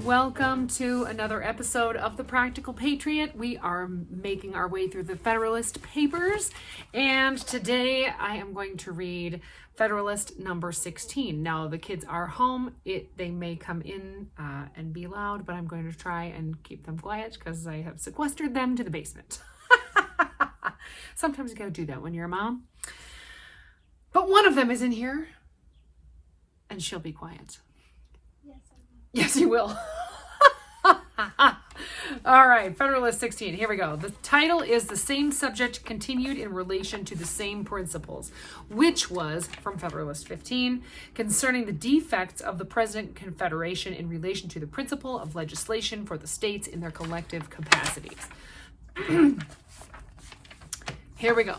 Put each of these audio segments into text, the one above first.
Welcome to another episode of The Practical Patriot. We are making our way through the Federalist Papers, and today I am going to read Federalist number 16. Now, the kids are home. They may come in and be loud, but I'm going to try and keep them quiet because I have sequestered them to the basement. Sometimes you gotta do that when you're a mom. But one of them is in here, and she'll be quiet. Yes, you will. All right, Federalist 16. Here we go. The title is The Same Subject Continued in Relation to the Same Principles, which was from Federalist 15, concerning the defects of the present Confederation in relation to the principle of legislation for the states in their collective capacities. Here we go.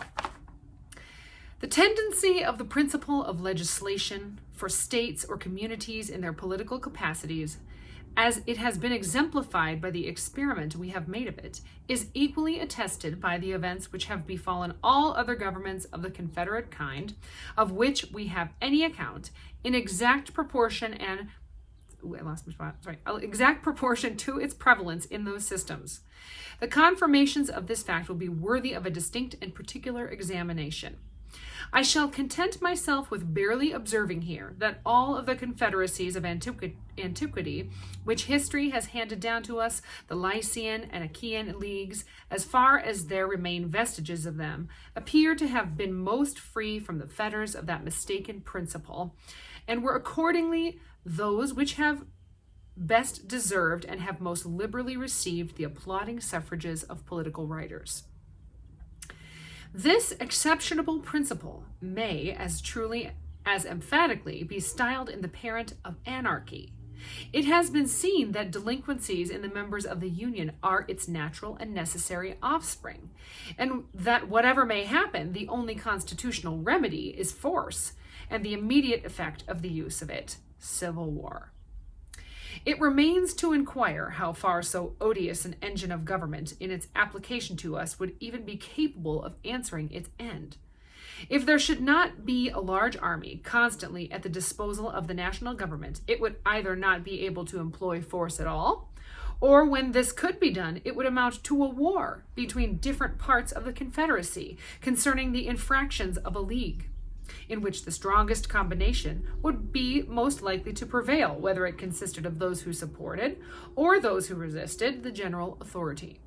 The tendency of the principle of legislation for states or communities in their political capacities, as it has been exemplified by the experiment we have made of it, is equally attested by the events which have befallen all other governments of the Confederate kind, of which we have any account, in exact proportion exact proportion to its prevalence in those systems. The confirmations of this fact will be worthy of a distinct and particular examination. I shall content myself with barely observing here that all of the confederacies of antiquity, which history has handed down to us, the Lycian and Achaean leagues, as far as there remain vestiges of them, appear to have been most free from the fetters of that mistaken principle, and were accordingly those which have best deserved and have most liberally received the applauding suffrages of political writers. This exceptionable principle may, as truly as emphatically, be styled in the parent of anarchy. It has been seen that delinquencies in the members of the Union are its natural and necessary offspring, and that whatever may happen, the only constitutional remedy is force, and the immediate effect of the use of it, civil war. It remains to inquire how far so odious an engine of government in its application to us would even be capable of answering its end. If there should not be a large army constantly at the disposal of the national government, it would either not be able to employ force at all, or when this could be done, it would amount to a war between different parts of the Confederacy concerning the infractions of a league, in which the strongest combination would be most likely to prevail, whether it consisted of those who supported or those who resisted the general authority.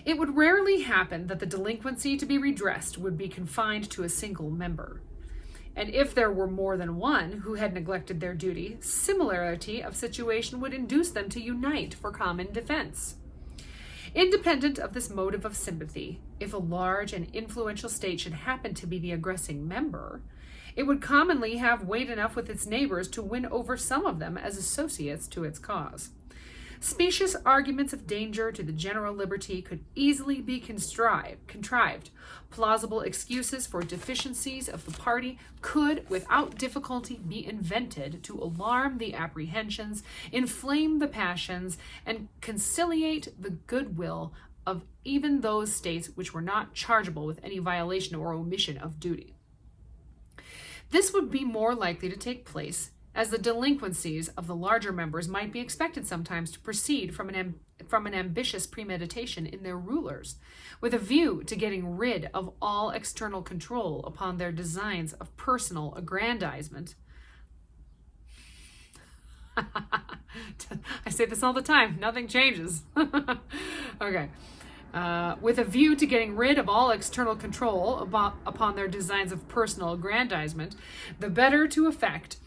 It would rarely happen that the delinquency to be redressed would be confined to a single member. And if there were more than one who had neglected their duty, similarity of situation would induce them to unite for common defense. Independent of this motive of sympathy, if a large and influential state should happen to be the aggressing member, it would commonly have weight enough with its neighbors to win over some of them as associates to its cause. Specious arguments of danger to the general liberty could easily be contrived. Plausible excuses for deficiencies of the party could, without difficulty, be invented to alarm the apprehensions, inflame the passions, and conciliate the goodwill of even those states which were not chargeable with any violation or omission of duty. This would be more likely to take place, as the delinquencies of the larger members might be expected sometimes to proceed from an ambitious premeditation in their rulers, with a view to getting rid of all external control upon their designs of personal aggrandizement. I say this all the time, nothing changes. Okay. With a view to getting rid of all external control upon their designs of personal aggrandizement, the better to effect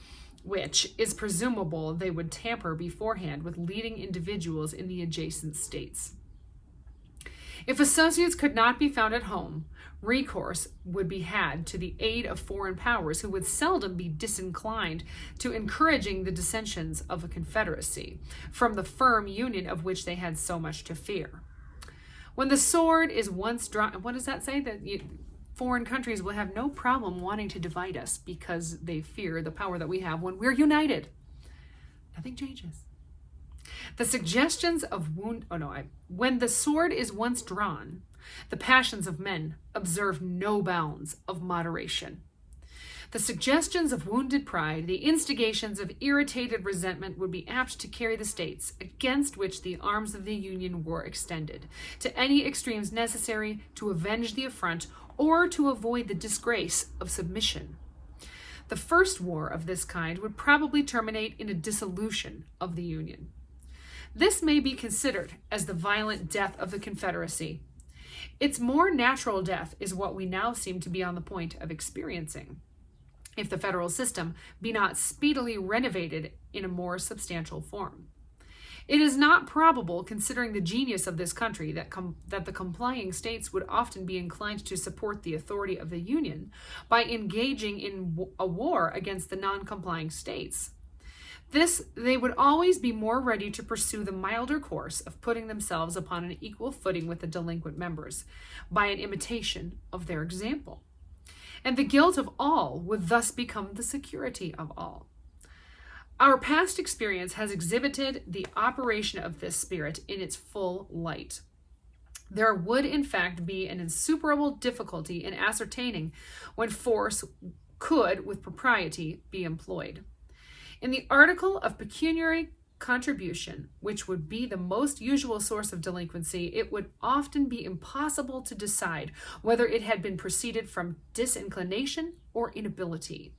which is presumable they would tamper beforehand with leading individuals in the adjacent states. If associates could not be found at home, recourse would be had to the aid of foreign powers who would seldom be disinclined to encouraging the dissensions of a confederacy from the firm union of which they had so much to fear. When the sword is once drawn, what does that say? Foreign countries will have no problem wanting to divide us because they fear the power that we have when we're united. Nothing changes. The suggestions of when the sword is once drawn, the passions of men observe no bounds of moderation. The suggestions of wounded pride, the instigations of irritated resentment would be apt to carry the states, against which the arms of the Union were extended, to any extremes necessary to avenge the affront or to avoid the disgrace of submission. The first war of this kind would probably terminate in a dissolution of the Union. This may be considered as the violent death of the Confederacy. Its more natural death is what we now seem to be on the point of experiencing, if the federal system be not speedily renovated in a more substantial form. It is not probable, considering the genius of this country, that the complying states would often be inclined to support the authority of the Union by engaging in a war against the non-complying states. They would always be more ready to pursue the milder course of putting themselves upon an equal footing with the delinquent members, by an imitation of their example. And the guilt of all would thus become the security of all. Our past experience has exhibited the operation of this spirit in its full light. There would, in fact, be an insuperable difficulty in ascertaining when force could, with propriety, be employed. In the article of pecuniary contribution, which would be the most usual source of delinquency, it would often be impossible to decide whether it had been proceeded from disinclination or inability.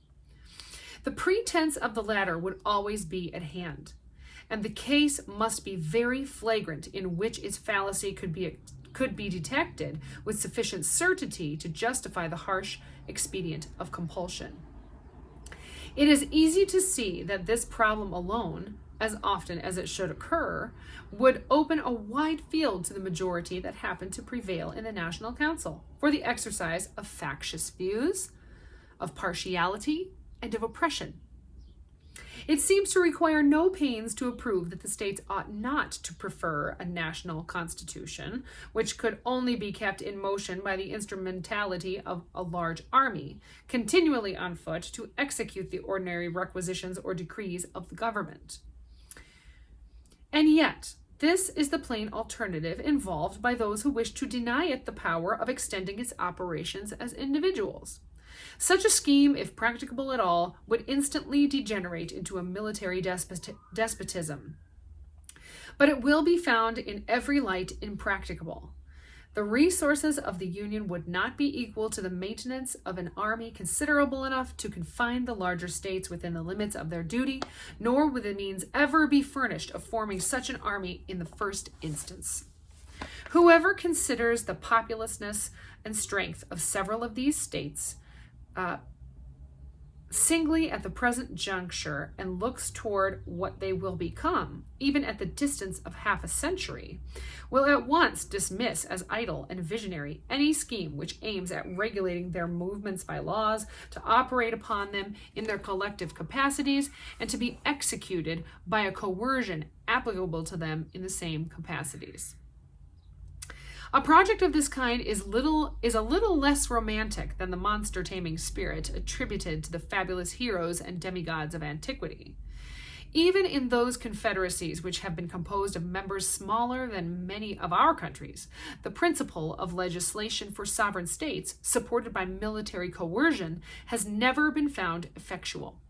The pretense of the latter would always be at hand, and the case must be very flagrant in which its fallacy could be detected with sufficient certainty to justify the harsh expedient of compulsion. It is easy to see that this problem alone, as often as it should occur, would open a wide field to the majority that happened to prevail in the National Council for the exercise of factious views, of partiality, and of oppression. It seems to require no pains to approve that the states ought not to prefer a national constitution, which could only be kept in motion by the instrumentality of a large army, continually on foot to execute the ordinary requisitions or decrees of the government. And yet, this is the plain alternative involved by those who wish to deny it the power of extending its operations as individuals. Such a scheme, if practicable at all, would instantly degenerate into a military despotism. But it will be found in every light impracticable. The resources of the Union would not be equal to the maintenance of an army considerable enough to confine the larger states within the limits of their duty, nor would the means ever be furnished of forming such an army in the first instance. Whoever considers the populousness and strength of several of these states singly at the present juncture and looks toward what they will become, even at the distance of half a century, will at once dismiss as idle and visionary any scheme which aims at regulating their movements by laws, to operate upon them in their collective capacities, and to be executed by a coercion applicable to them in the same capacities. A project of this kind is a little less romantic than the monster-taming spirit attributed to the fabulous heroes and demigods of antiquity. Even in those confederacies which have been composed of members smaller than many of our countries, the principle of legislation for sovereign states, supported by military coercion, has never been found effectual.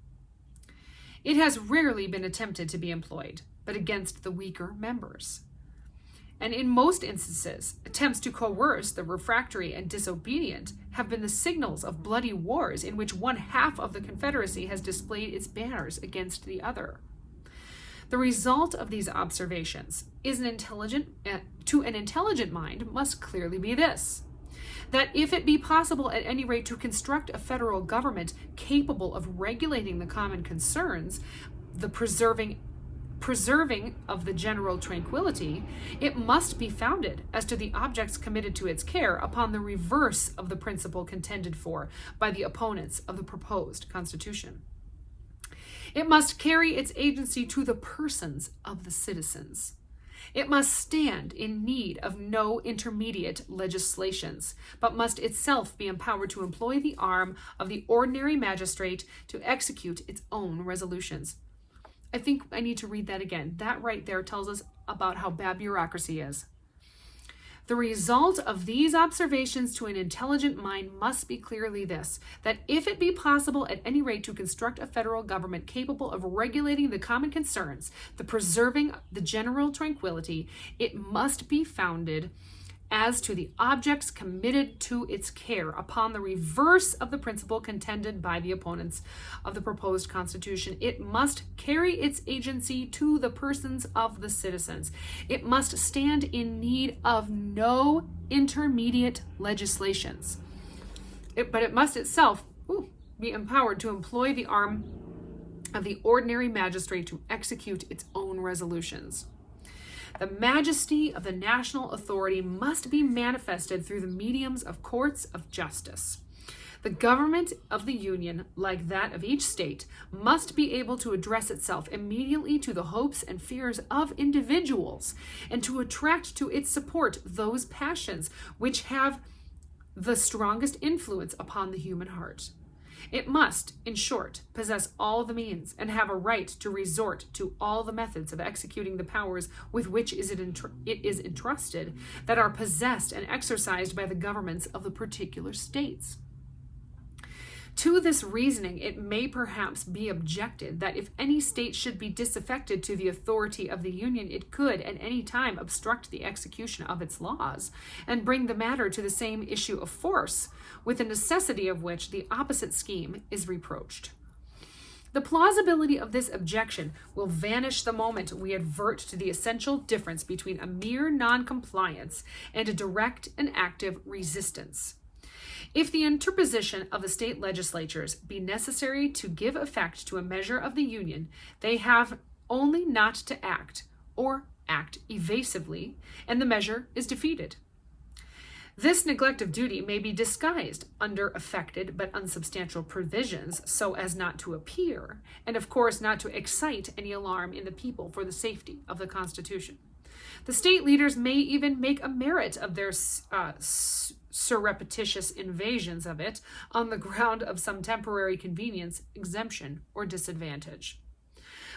It has rarely been attempted to be employed, but against the weaker members. And in most instances, attempts to coerce the refractory and disobedient have been the signals of bloody wars in which one half of the Confederacy has displayed its banners against the other. The result of these observations is to an intelligent mind must clearly be this: that if it be possible at any rate to construct a federal government capable of regulating the common concerns, the preserving of the general tranquility, it must be founded, as to the objects committed to its care, upon the reverse of the principle contended for by the opponents of the proposed Constitution. It must carry its agency to the persons of the citizens. It must stand in need of no intermediate legislations, but must itself be empowered to employ the arm of the ordinary magistrate to execute its own resolutions. I think I need to read that again. That right there tells us about how bad bureaucracy is. The result of these observations to an intelligent mind must be clearly this, that if it be possible at any rate to construct a federal government capable of regulating the common concerns, the preserving the general tranquility, it must be founded as to the objects committed to its care upon the reverse of the principle contended by the opponents of the proposed constitution. It must carry its agency to the persons of the citizens. It must stand in need of no intermediate legislations. But it must itself be empowered to employ the arm of the ordinary magistrate to execute its own resolutions. The majesty of the national authority must be manifested through the mediums of courts of justice. The government of the Union, like that of each state, must be able to address itself immediately to the hopes and fears of individuals and to attract to its support those passions which have the strongest influence upon the human heart. It must, in short, possess all the means and have a right to resort to all the methods of executing the powers with which it is entrusted that are possessed and exercised by the governments of the particular states. To this reasoning, it may perhaps be objected that if any state should be disaffected to the authority of the Union, it could at any time obstruct the execution of its laws and bring the matter to the same issue of force, with the necessity of which the opposite scheme is reproached. The plausibility of this objection will vanish the moment we advert to the essential difference between a mere non-compliance and a direct and active resistance. If the interposition of the state legislatures be necessary to give effect to a measure of the Union, they have only not to act, or act evasively, and the measure is defeated. This neglect of duty may be disguised under affected but unsubstantial provisions so as not to appear, and of course not to excite any alarm in the people for the safety of the Constitution. The state leaders may even make a merit of their surreptitious invasions of it on the ground of some temporary convenience, exemption, or disadvantage.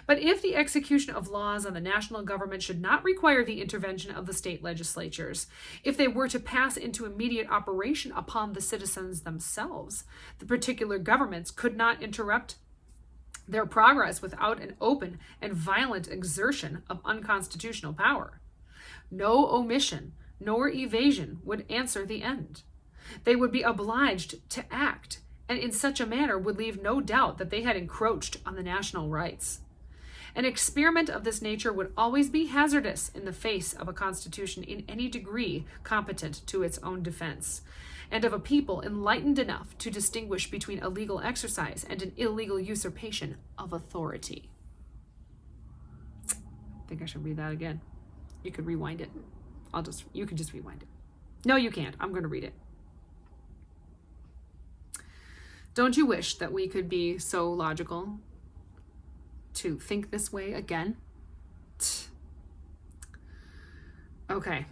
But if the execution of laws on the national government should not require the intervention of the state legislatures, if they were to pass into immediate operation upon the citizens themselves, the particular governments could not interrupt their progress without an open and violent exertion of unconstitutional power. No omission nor evasion would answer the end. They would be obliged to act, and in such a manner would leave no doubt that they had encroached on the national rights. An experiment of this nature would always be hazardous in the face of a constitution in any degree competent to its own defense, and of a people enlightened enough to distinguish between a legal exercise and an illegal usurpation of authority. I think I should read that again. You could rewind it. You could just rewind it. No, you can't. I'm going to read it. Don't you wish that we could be so logical to think this way again? Okay.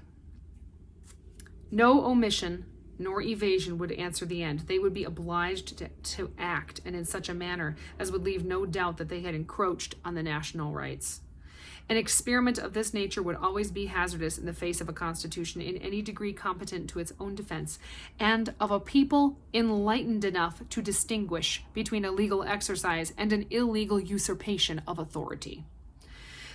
No omission nor evasion would answer the end. They would be obliged to act, and in such a manner as would leave no doubt that they had encroached on the national rights. An experiment of this nature would always be hazardous in the face of a constitution in any degree competent to its own defense, and of a people enlightened enough to distinguish between a legal exercise and an illegal usurpation of authority.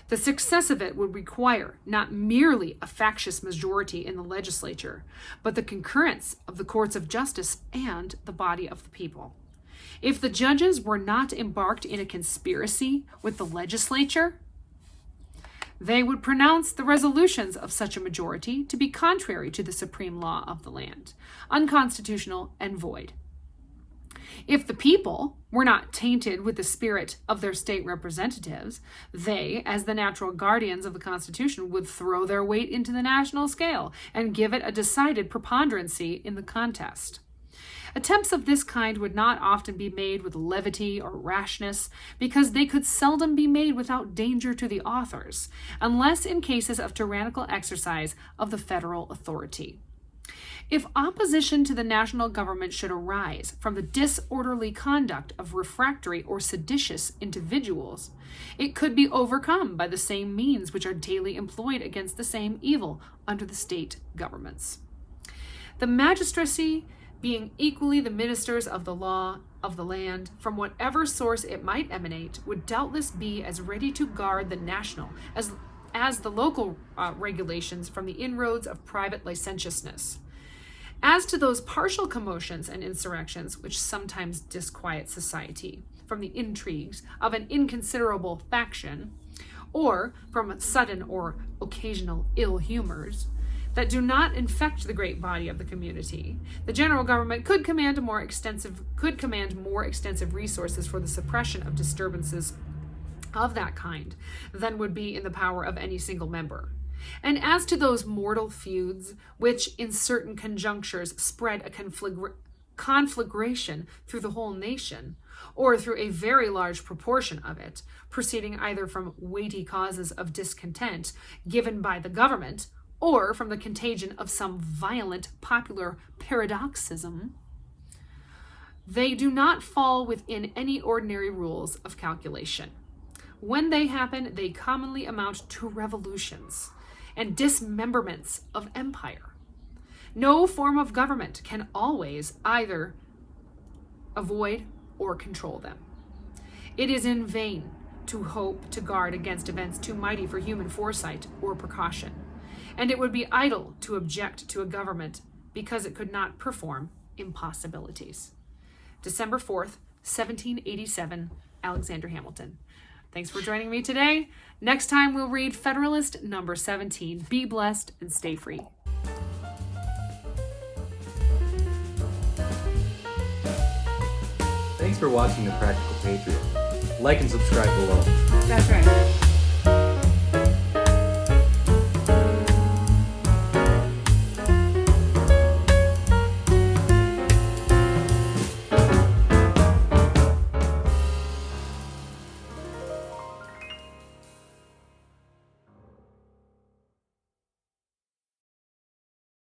The success of it would require not merely a factious majority in the legislature, but the concurrence of the courts of justice and the body of the people. If the judges were not embarked in a conspiracy with the legislature, they would pronounce the resolutions of such a majority to be contrary to the supreme law of the land, unconstitutional and void. If the people were not tainted with the spirit of their state representatives, they, as the natural guardians of the Constitution, would throw their weight into the national scale and give it a decided preponderancy in the contest. Attempts of this kind would not often be made with levity or rashness, because they could seldom be made without danger to the authors, unless in cases of tyrannical exercise of the federal authority. If opposition to the national government should arise from the disorderly conduct of refractory or seditious individuals, it could be overcome by the same means which are daily employed against the same evil under the state governments. The magistracy, being equally the ministers of the law of the land, from whatever source it might emanate, would doubtless be as ready to guard the national as the local regulations from the inroads of private licentiousness. As to those partial commotions and insurrections which sometimes disquiet society from the intrigues of an inconsiderable faction, or from sudden or occasional ill humors, that do not infect the great body of the community, the general government could command more extensive resources for the suppression of disturbances of that kind than would be in the power of any single member. And as to those mortal feuds which in certain conjunctures spread a conflagration through the whole nation, or through a very large proportion of it, proceeding either from weighty causes of discontent given by the government, or from the contagion of some violent popular paroxysm, they do not fall within any ordinary rules of calculation. When they happen, they commonly amount to revolutions and dismemberments of empire. No form of government can always either avoid or control them. It is in vain to hope to guard against events too mighty for human foresight or precaution, and it would be idle to object to a government because it could not perform impossibilities. December 4th, 1787, Alexander Hamilton. Thanks for joining me today. Next time we'll read Federalist number 17. Be blessed and stay free. Thanks for watching The Practical Patriot. Like and subscribe below. That's right.